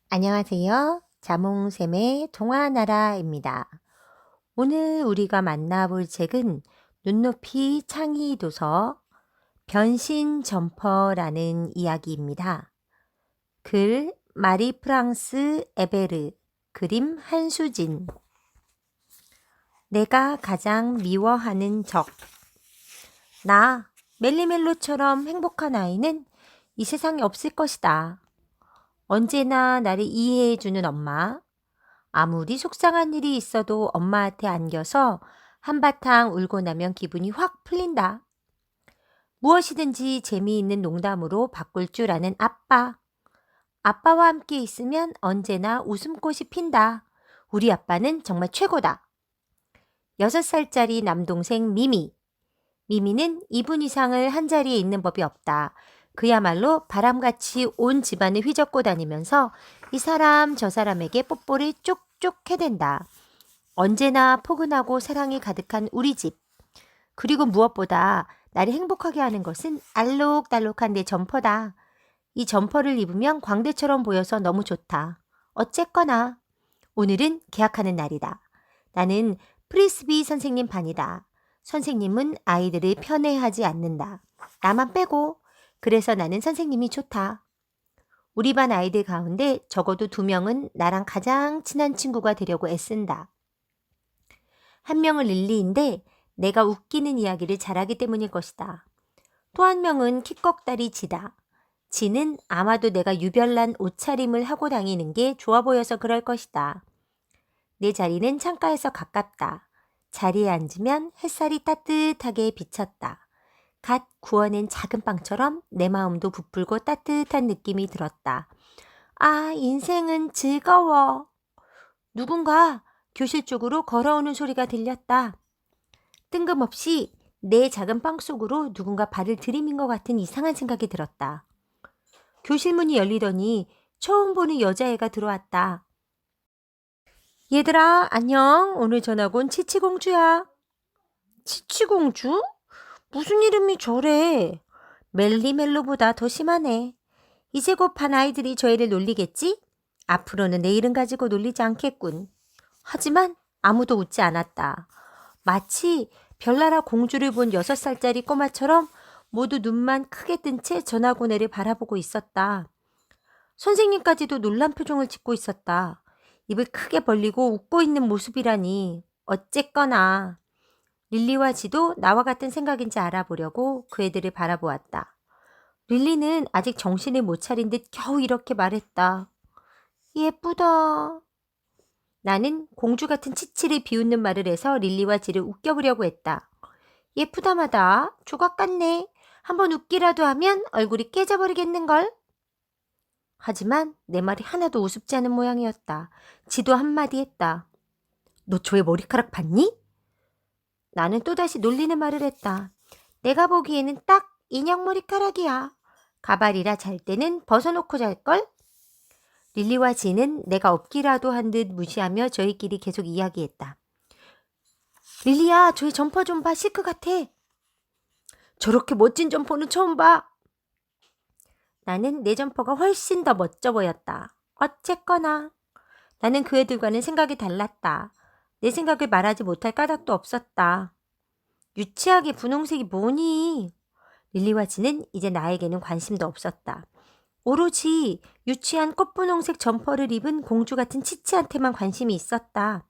안녕하세요. 자몽샘의 동화나라입니다. 오늘 우리가 만나볼 책은 눈높이 창의 도서 변신 점퍼라는 이야기입니다. 글 마리 프랑스 에베르, 그림 한수진. 내가 가장 미워하는 적. 나 멜리멜로처럼 행복한 아이는 이 세상에 없을 것이다. 언제나 나를 이해해주는 엄마. 아무리 속상한 일이 있어도 엄마한테 안겨서 한바탕 울고 나면 기분이 확 풀린다. 무엇이든지 재미있는 농담으로 바꿀 줄 아는 아빠. 아빠와 함께 있으면 언제나 웃음꽃이 핀다. 우리 아빠는 정말 최고다. 6살짜리 남동생 미미. 미미는 2분 이상을 한자리에 있는 법이 없다. 그야말로 바람같이 온 집안을 휘젓고 다니면서 이 사람 저 사람에게 뽀뽀를 쪽쪽 해댄다. 언제나 포근하고 사랑이 가득한 우리 집. 그리고 무엇보다 나를 행복하게 하는 것은 알록달록한 내 점퍼다. 이 점퍼를 입으면 광대처럼 보여서 너무 좋다. 어쨌거나 오늘은 계약하는 날이다. 나는 프리스비 선생님 반이다. 선생님은 아이들을 편애하지 않는다. 나만 빼고. 그래서 나는 선생님이 좋다. 우리 반 아이들 가운데 적어도 2명은 나랑 가장 친한 친구가 되려고 애쓴다. 한 명은 릴리인데 내가 웃기는 이야기를 잘하기 때문일 것이다. 또 한 명은 키꺽다리 지다. 지는 아마도 내가 유별난 옷차림을 하고 다니는 게 좋아 보여서 그럴 것이다. 내 자리는 창가에서 가깝다. 자리에 앉으면 햇살이 따뜻하게 비쳤다. 갓 구워낸 작은 빵처럼 내 마음도 부풀고 따뜻한 느낌이 들었다. 아, 인생은 즐거워. 누군가 교실 쪽으로 걸어오는 소리가 들렸다. 뜬금없이 내 작은 빵 속으로 누군가 발을 들이민 것 같은 이상한 생각이 들었다. 교실 문이 열리더니 처음 보는 여자애가 들어왔다. 얘들아, 안녕. 오늘 전학 온 치치공주야. 치치공주? 무슨 이름이 저래? 멜리멜로보다 더 심하네. 이제 곧 반 아이들이 저 애를 놀리겠지? 앞으로는 내 이름 가지고 놀리지 않겠군. 하지만 아무도 웃지 않았다. 마치 별나라 공주를 본 6살짜리 꼬마처럼 모두 눈만 크게 뜬 채 전학 온 애를 바라보고 있었다. 선생님까지도 놀란 표정을 짓고 있었다. 입을 크게 벌리고 웃고 있는 모습이라니. 어쨌거나 릴리와 지도 나와 같은 생각인지 알아보려고 그 애들을 바라보았다. 릴리는 아직 정신을 못 차린 듯 겨우 이렇게 말했다. 예쁘다. 나는 공주 같은 치치를 비웃는 말을 해서 릴리와 지를 웃겨보려고 했다. 예쁘다마다 조각 같네. 한번 웃기라도 하면 얼굴이 깨져버리겠는걸? 하지만 내 말이 하나도 우습지 않은 모양이었다. 지도 한마디 했다. 너 저의 머리카락 봤니? 나는 또다시 놀리는 말을 했다. 내가 보기에는 딱 인형 머리카락이야. 가발이라 잘 때는 벗어놓고 잘걸? 릴리와 지는 내가 없기라도 한 듯 무시하며 저희끼리 계속 이야기했다. 릴리야, 저의 점퍼 좀 봐. 시크 같아. 저렇게 멋진 점퍼는 처음 봐. 나는 내 점퍼가 훨씬 더 멋져 보였다. 어쨌거나 나는 그 애들과는 생각이 달랐다. 내 생각을 말하지 못할 까닭도 없었다. 유치하게 분홍색이 뭐니? 릴리와 지는 이제 나에게는 관심도 없었다. 오로지 유치한 꽃분홍색 점퍼를 입은 공주 같은 치치한테만 관심이 있었다.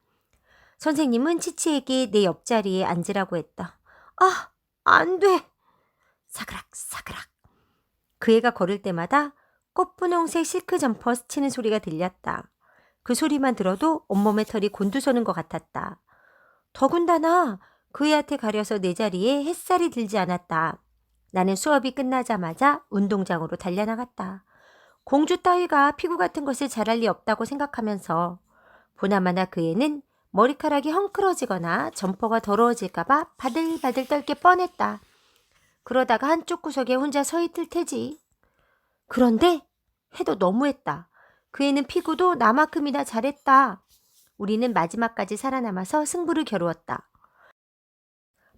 선생님은 치치에게 내 옆자리에 앉으라고 했다. 아, 안 돼. 사그락 사그락. 그 애가 걸을 때마다 꽃분홍색 실크 점퍼 스치는 소리가 들렸다. 그 소리만 들어도 온몸에 털이 곤두서는 것 같았다. 더군다나 그 애한테 가려서 내 자리에 햇살이 들지 않았다. 나는 수업이 끝나자마자 운동장으로 달려나갔다. 공주 따위가 피구 같은 것을 잘할 리 없다고 생각하면서 보나마나 그 애는 머리카락이 헝클어지거나 점퍼가 더러워질까봐 바들바들 떨게 뻔했다. 그러다가 한쪽 구석에 혼자 서 있을 테지. 그런데 해도 너무했다. 그 애는 피구도 나만큼이나 잘했다. 우리는 마지막까지 살아남아서 승부를 겨루었다.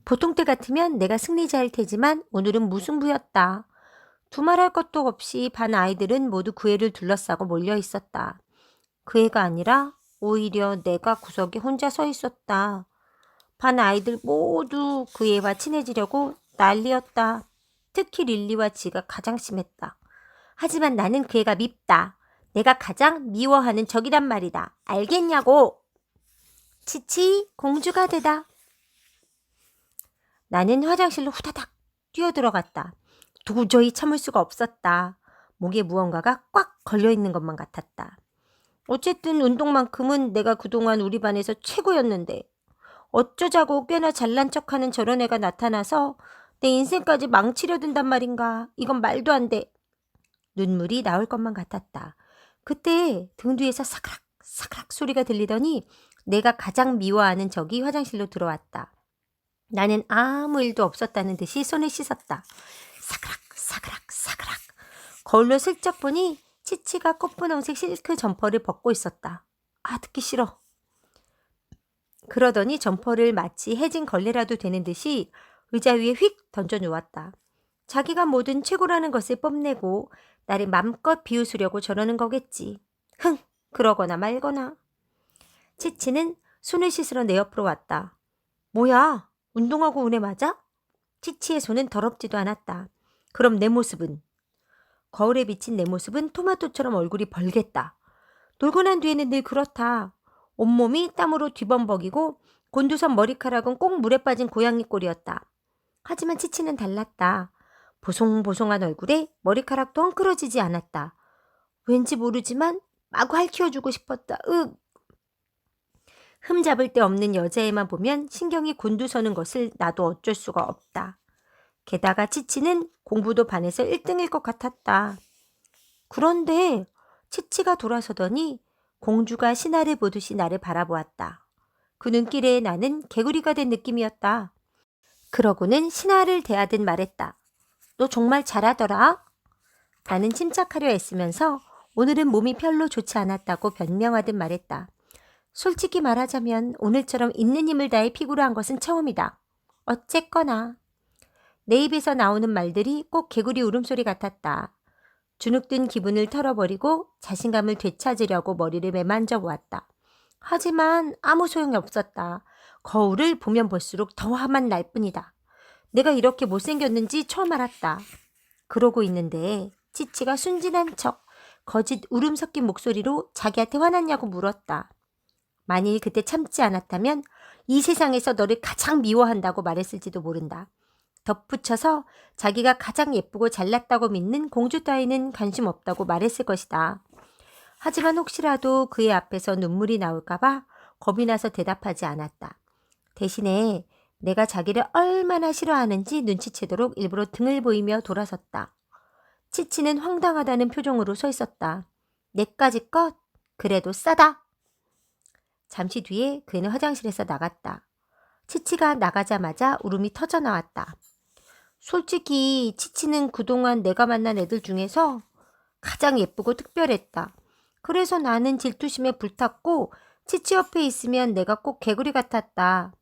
보통 때 같으면 내가 승리자일 테지만 오늘은 무승부였다. 두말할 것도 없이 반 아이들은 모두 그 애를 둘러싸고 몰려 있었다. 그 애가 아니라 오히려 내가 구석에 혼자 서 있었다. 반 아이들 모두 그 애와 친해지려고 난리였다. 특히 릴리와 지가 가장 심했다. 하지만 나는 그 애가 밉다. 내가 가장 미워하는 적이란 말이다. 알겠냐고. 치치 공주가 되다. 나는 화장실로 후다닥 뛰어들어갔다. 도저히 참을 수가 없었다. 목에 무언가가 꽉 걸려있는 것만 같았다. 어쨌든 운동만큼은 내가 그동안 우리 반에서 최고였는데 어쩌자고 꽤나 잘난 척하는 저런 애가 나타나서 내 인생까지 망치려 든단 말인가. 이건 말도 안 돼. 눈물이 나올 것만 같았다. 그때 등 뒤에서 사그락 사그락 소리가 들리더니 내가 가장 미워하는 적이 화장실로 들어왔다. 나는 아무 일도 없었다는 듯이 손을 씻었다. 사그락 사그락 사그락. 거울로 슬쩍 보니 치치가 꽃분홍색 실크 점퍼를 벗고 있었다. 아, 듣기 싫어. 그러더니 점퍼를 마치 해진 걸레라도 되는 듯이 의자 위에 휙 던져 놓았다. 자기가 뭐든 최고라는 것을 뽐내고 나를 맘껏 비웃으려고 저러는 거겠지. 흥, 그러거나 말거나. 치치는 손을 씻으러 내 옆으로 왔다. 뭐야, 운동하고 온 애 맞아? 치치의 손은 더럽지도 않았다. 그럼 내 모습은? 거울에 비친 내 모습은 토마토처럼 얼굴이 벌겠다. 놀고 난 뒤에는 늘 그렇다. 온몸이 땀으로 뒤범벅이고 곤두선 머리카락은 꼭 물에 빠진 고양이 꼴이었다. 하지만 치치는 달랐다. 보송보송한 얼굴에 머리카락도 헝클어지지 않았다. 왠지 모르지만 마구 핥혀주고 싶었다. 흠 잡을 데 없는 여자애만 보면 신경이 곤두서는 것을 나도 어쩔 수가 없다. 게다가 치치는 공부도 반에서 1등일 것 같았다. 그런데 치치가 돌아서더니 공주가 신하를 보듯이 나를 바라보았다. 그 눈길에 나는 개구리가 된 느낌이었다. 그러고는 신하를 대하듯 말했다. 너 정말 잘하더라. 나는 침착하려 애쓰면서 오늘은 몸이 별로 좋지 않았다고 변명하듯 말했다. 솔직히 말하자면 오늘처럼 있는 힘을 다해 피구를 한 것은 처음이다. 어쨌거나. 내 입에서 나오는 말들이 꼭 개구리 울음소리 같았다. 주눅든 기분을 털어버리고 자신감을 되찾으려고 머리를 매만져 보았다. 하지만 아무 소용이 없었다. 거울을 보면 볼수록 더 화만 날 뿐이다. 내가 이렇게 못생겼는지 처음 알았다. 그러고 있는데 치치가 순진한 척 거짓 울음 섞인 목소리로 자기한테 화났냐고 물었다. 만일 그때 참지 않았다면 이 세상에서 너를 가장 미워한다고 말했을지도 모른다. 덧붙여서 자기가 가장 예쁘고 잘났다고 믿는 공주 따위는 관심 없다고 말했을 것이다. 하지만 혹시라도 그의 앞에서 눈물이 나올까봐 겁이 나서 대답하지 않았다. 대신에 내가 자기를 얼마나 싫어하는지 눈치채도록 일부러 등을 보이며 돌아섰다. 치치는 황당하다는 표정으로 서 있었다. 내까지 것? 그래도 싸다. 잠시 뒤에 그는 화장실에서 나갔다. 치치가 나가자마자 울음이 터져 나왔다. 솔직히 치치는 그동안 내가 만난 애들 중에서 가장 예쁘고 특별했다. 그래서 나는 질투심에 불탔고 치치 옆에 있으면 내가 꼭 개구리 같았다.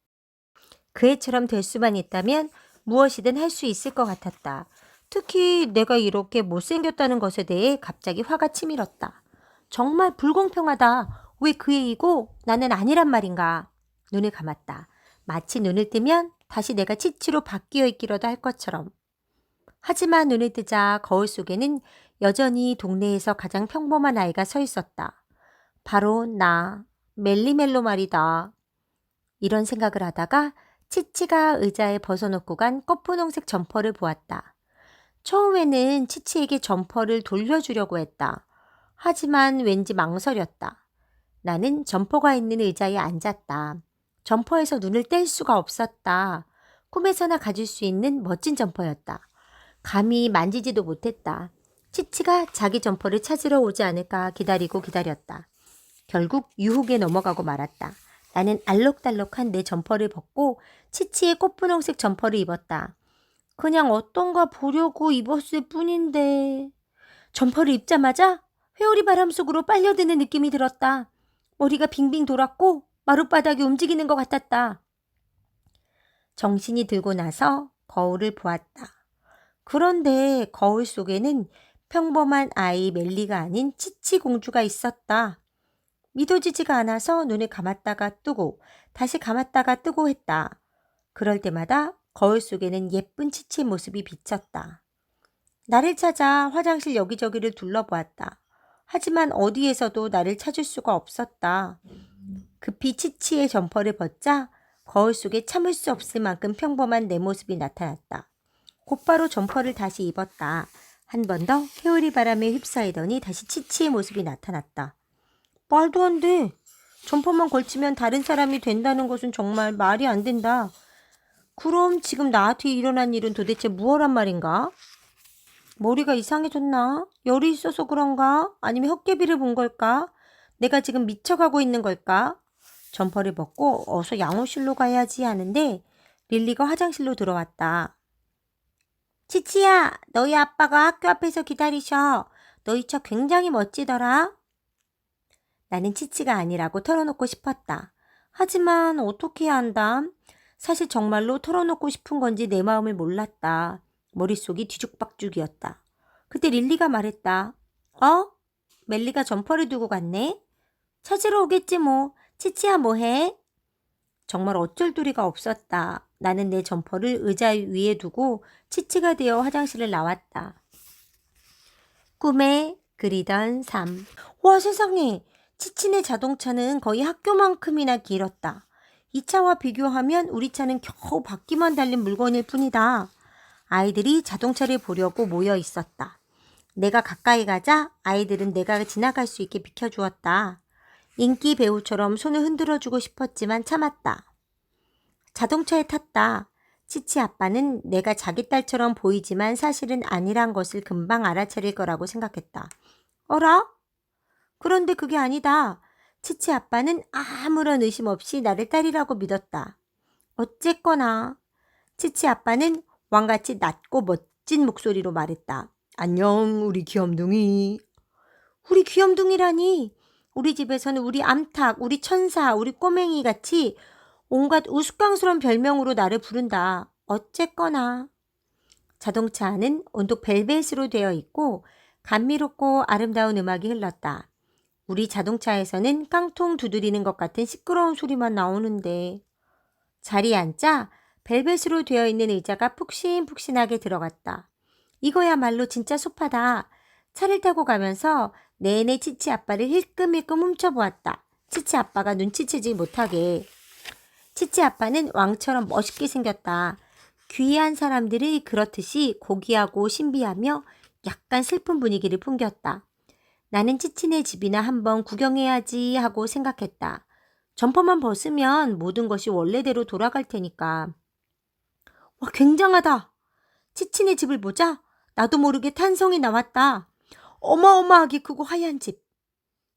그 애처럼 될 수만 있다면 무엇이든 할 수 있을 것 같았다. 특히 내가 이렇게 못생겼다는 것에 대해 갑자기 화가 치밀었다. 정말 불공평하다. 왜 그 애이고 나는 아니란 말인가. 눈을 감았다. 마치 눈을 뜨면 다시 내가 치치로 바뀌어 있기라도 할 것처럼. 하지만 눈을 뜨자 거울 속에는 여전히 동네에서 가장 평범한 아이가 서 있었다. 바로 나, 멜리멜로 말이다. 이런 생각을 하다가 치치가 의자에 벗어놓고 간 꽃분홍색 점퍼를 보았다. 처음에는 치치에게 점퍼를 돌려주려고 했다. 하지만 왠지 망설였다. 나는 점퍼가 있는 의자에 앉았다. 점퍼에서 눈을 뗄 수가 없었다. 꿈에서나 가질 수 있는 멋진 점퍼였다. 감히 만지지도 못했다. 치치가 자기 점퍼를 찾으러 오지 않을까 기다리고 기다렸다. 결국 유혹에 넘어가고 말았다. 나는 알록달록한 내 점퍼를 벗고 치치의 꽃분홍색 점퍼를 입었다. 그냥 어떤가 보려고 입었을 뿐인데. 점퍼를 입자마자 회오리 바람 속으로 빨려드는 느낌이 들었다. 머리가 빙빙 돌았고 마룻바닥이 움직이는 것 같았다. 정신이 들고 나서 거울을 보았다. 그런데 거울 속에는 평범한 아이 멜리가 아닌 치치 공주가 있었다. 믿어지지가 않아서 눈을 감았다가 뜨고 다시 감았다가 뜨고 했다. 그럴 때마다 거울 속에는 예쁜 치치의 모습이 비쳤다. 나를 찾아 화장실 여기저기를 둘러보았다. 하지만 어디에서도 나를 찾을 수가 없었다. 급히 치치의 점퍼를 벗자 거울 속에 참을 수 없을 만큼 평범한 내 모습이 나타났다. 곧바로 점퍼를 다시 입었다. 한 번 더 회오리 바람에 휩싸이더니 다시 치치의 모습이 나타났다. 말도 안 돼. 점퍼만 걸치면 다른 사람이 된다는 것은 정말 말이 안 된다. 그럼 지금 나한테 일어난 일은 도대체 무엇란 말인가? 머리가 이상해졌나? 열이 있어서 그런가? 아니면 헛개비를 본 걸까? 내가 지금 미쳐가고 있는 걸까? 점퍼를 벗고 어서 양호실로 가야지 하는데 릴리가 화장실로 들어왔다. 치치야, 너희 아빠가 학교 앞에서 기다리셔. 너희 차 굉장히 멋지더라. 나는 치치가 아니라고 털어놓고 싶었다. 하지만 어떻게 해야 한다? 사실 정말로 털어놓고 싶은 건지 내 마음을 몰랐다. 머릿속이 뒤죽박죽이었다. 그때 릴리가 말했다. 멜리가 점퍼를 두고 갔네? 찾으러 오겠지 뭐. 치치야 뭐해? 정말 어쩔 도리가 없었다. 나는 내 점퍼를 의자 위에 두고 치치가 되어 화장실을 나왔다. 꿈에 그리던 삶. 와 세상에! 치치네 자동차는 거의 학교만큼이나 길었다. 이 차와 비교하면 우리 차는 겨우 바퀴만 달린 물건일 뿐이다. 아이들이 자동차를 보려고 모여 있었다. 내가 가까이 가자 아이들은 내가 지나갈 수 있게 비켜주었다. 인기 배우처럼 손을 흔들어주고 싶었지만 참았다. 자동차에 탔다. 치치 아빠는 내가 자기 딸처럼 보이지만 사실은 아니란 것을 금방 알아차릴 거라고 생각했다. 어라? 그런데 그게 아니다. 치치 아빠는 아무런 의심 없이 나를 딸이라고 믿었다. 어쨌거나 치치 아빠는 왕같이 낮고 멋진 목소리로 말했다. 안녕 우리 귀염둥이. 우리 귀염둥이라니. 우리 집에서는 우리 암탉, 우리 천사, 우리 꼬맹이 같이 온갖 우스꽝스러운 별명으로 나를 부른다. 어쨌거나. 자동차 안은 온통 벨벳으로 되어 있고 감미롭고 아름다운 음악이 흘렀다. 우리 자동차에서는 깡통 두드리는 것 같은 시끄러운 소리만 나오는데 자리에 앉자 벨벳으로 되어 있는 의자가 푹신푹신하게 들어갔다. 이거야말로 진짜 소파다. 차를 타고 가면서 내내 치치 아빠를 힐끔힐끔 훔쳐보았다. 치치 아빠가 눈치채지 못하게. 치치 아빠는 왕처럼 멋있게 생겼다. 귀한 사람들이 그렇듯이 고귀하고 신비하며 약간 슬픈 분위기를 풍겼다. 나는 치치네 집이나 한번 구경해야지 하고 생각했다. 점퍼만 벗으면 모든 것이 원래대로 돌아갈 테니까. 와, 굉장하다. 치치네 집을 보자 나도 모르게 탄성이 나왔다. 어마어마하게 크고 하얀 집.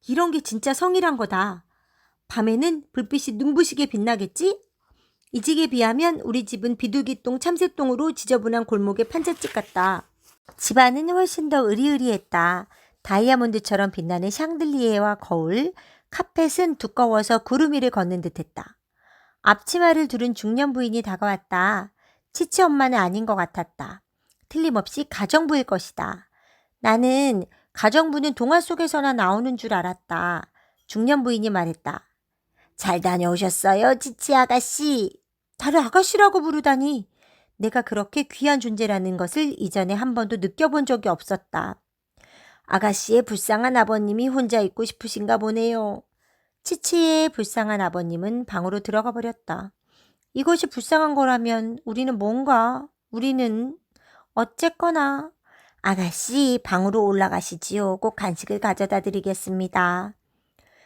이런 게 진짜 성이란 거다. 밤에는 불빛이 눈부시게 빛나겠지? 이 집에 비하면 우리 집은 비둘기똥 참새똥으로 지저분한 골목의 판잣집 같다. 집안은 훨씬 더 으리으리했다. 다이아몬드처럼 빛나는 샹들리에와 거울, 카펫은 두꺼워서 구름 위를 걷는 듯했다. 앞치마를 두른 중년 부인이 다가왔다. 치치 엄마는 아닌 것 같았다. 틀림없이 가정부일 것이다. 나는 가정부는 동화 속에서나 나오는 줄 알았다. 중년 부인이 말했다. 잘 다녀오셨어요, 치치 아가씨. 나를 아가씨라고 부르다니. 내가 그렇게 귀한 존재라는 것을 이전에 한 번도 느껴본 적이 없었다. 아가씨의 불쌍한 아버님이 혼자 있고 싶으신가 보네요. 치치의 불쌍한 아버님은 방으로 들어가 버렸다. 이것이 불쌍한 거라면 우리는 어쨌거나 아가씨 방으로 올라가시지요. 꼭 간식을 가져다 드리겠습니다.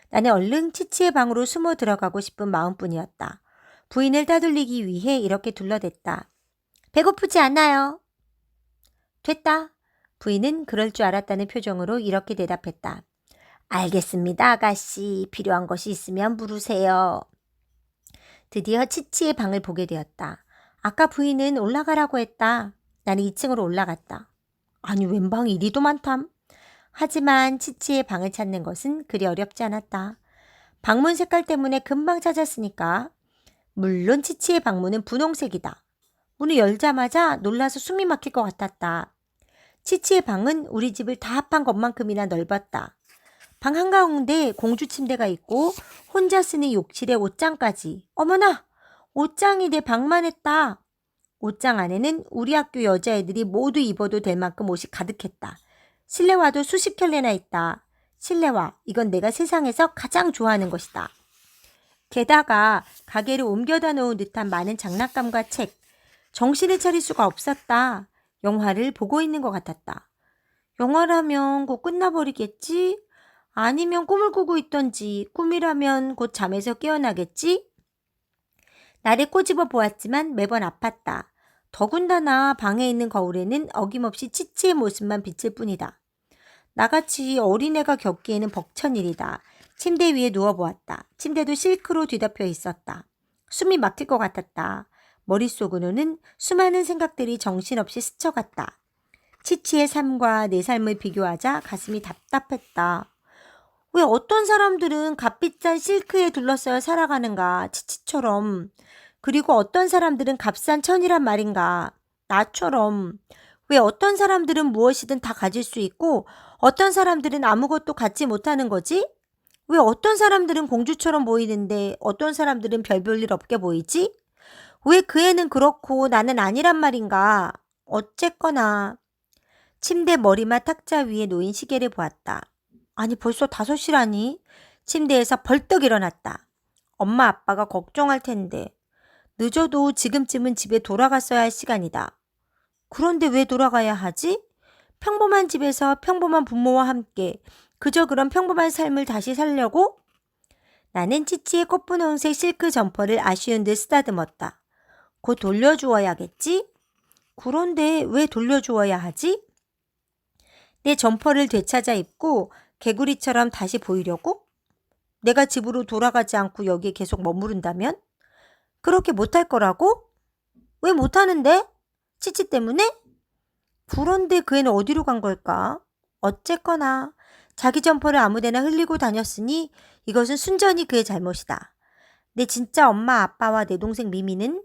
나는 얼른 치치의 방으로 숨어 들어가고 싶은 마음뿐이었다. 부인을 따돌리기 위해 이렇게 둘러댔다. 배고프지 않아요? 됐다. 부인은 그럴 줄 알았다는 표정으로 이렇게 대답했다. 알겠습니다, 아가씨. 필요한 것이 있으면 물으세요. 드디어 치치의 방을 보게 되었다. 아까 부인은 올라가라고 했다. 나는 2층으로 올라갔다. 아니, 웬 방이 이리도 많담? 하지만 치치의 방을 찾는 것은 그리 어렵지 않았다. 방문 색깔 때문에 금방 찾았으니까. 물론 치치의 방문은 분홍색이다. 문을 열자마자 놀라서 숨이 막힐 것 같았다. 치치의 방은 우리 집을 다 합한 것만큼이나 넓었다. 방 한가운데 공주 침대가 있고 혼자 쓰는 욕실에 옷장까지. 어머나! 옷장이 내 방만 했다. 옷장 안에는 우리 학교 여자애들이 모두 입어도 될 만큼 옷이 가득했다. 실내화도 수십 켤레나 있다. 실내화, 이건 내가 세상에서 가장 좋아하는 것이다. 게다가 가게를 옮겨다 놓은 듯한 많은 장난감과 책. 정신을 차릴 수가 없었다. 영화를 보고 있는 것 같았다. 영화라면 곧 끝나버리겠지? 아니면 꿈을 꾸고 있던지 꿈이라면 곧 잠에서 깨어나겠지? 나를 꼬집어 보았지만 매번 아팠다. 더군다나 방에 있는 거울에는 어김없이 치치의 모습만 비칠 뿐이다. 나같이 어린애가 겪기에는 벅찬 일이다. 침대 위에 누워보았다. 침대도 실크로 뒤덮여 있었다. 숨이 막힐 것 같았다. 머릿속으로는 수많은 생각들이 정신없이 스쳐갔다. 치치의 삶과 내 삶을 비교하자 가슴이 답답했다. 왜 어떤 사람들은 값비싼 실크에 둘러싸여 살아가는가, 치치처럼. 그리고 어떤 사람들은 값싼 천이란 말인가, 나처럼. 왜 어떤 사람들은 무엇이든 다 가질 수 있고 어떤 사람들은 아무것도 갖지 못하는 거지? 왜 어떤 사람들은 공주처럼 보이는데 어떤 사람들은 별 볼 일 없게 보이지? 왜 그 애는 그렇고 나는 아니란 말인가? 어쨌거나 침대 머리맡 탁자 위에 놓인 시계를 보았다. 아니 벌써 5시라니? 침대에서 벌떡 일어났다. 엄마 아빠가 걱정할 텐데. 늦어도 지금쯤은 집에 돌아갔어야 할 시간이다. 그런데 왜 돌아가야 하지? 평범한 집에서 평범한 부모와 함께 그저 그런 평범한 삶을 다시 살려고? 나는 치치의 꽃분홍색 실크 점퍼를 아쉬운 듯 쓰다듬었다. 곧 돌려주어야겠지? 그런데 왜 돌려주어야 하지? 내 점퍼를 되찾아 입고 개구리처럼 다시 보이려고? 내가 집으로 돌아가지 않고 여기에 계속 머무른다면? 그렇게 못할 거라고? 왜 못하는데? 치치 때문에? 그런데 그 애는 어디로 간 걸까? 어쨌거나 자기 점퍼를 아무데나 흘리고 다녔으니 이것은 순전히 그의 잘못이다. 내 진짜 엄마 아빠와 내 동생 미미는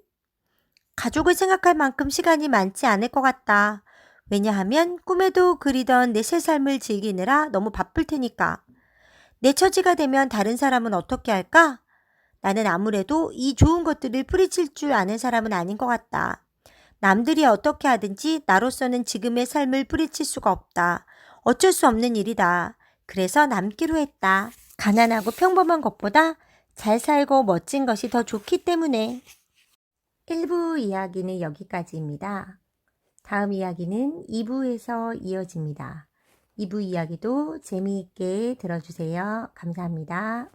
가족을 생각할 만큼 시간이 많지 않을 것 같다. 왜냐하면 꿈에도 그리던 내 새 삶을 즐기느라 너무 바쁠 테니까. 내 처지가 되면 다른 사람은 어떻게 할까? 나는 아무래도 이 좋은 것들을 뿌리칠 줄 아는 사람은 아닌 것 같다. 남들이 어떻게 하든지 나로서는 지금의 삶을 뿌리칠 수가 없다. 어쩔 수 없는 일이다. 그래서 남기로 했다. 가난하고 평범한 것보다 잘 살고 멋진 것이 더 좋기 때문에. 1부 이야기는 여기까지입니다. 다음 이야기는 2부에서 이어집니다. 2부 이야기도 재미있게 들어주세요. 감사합니다.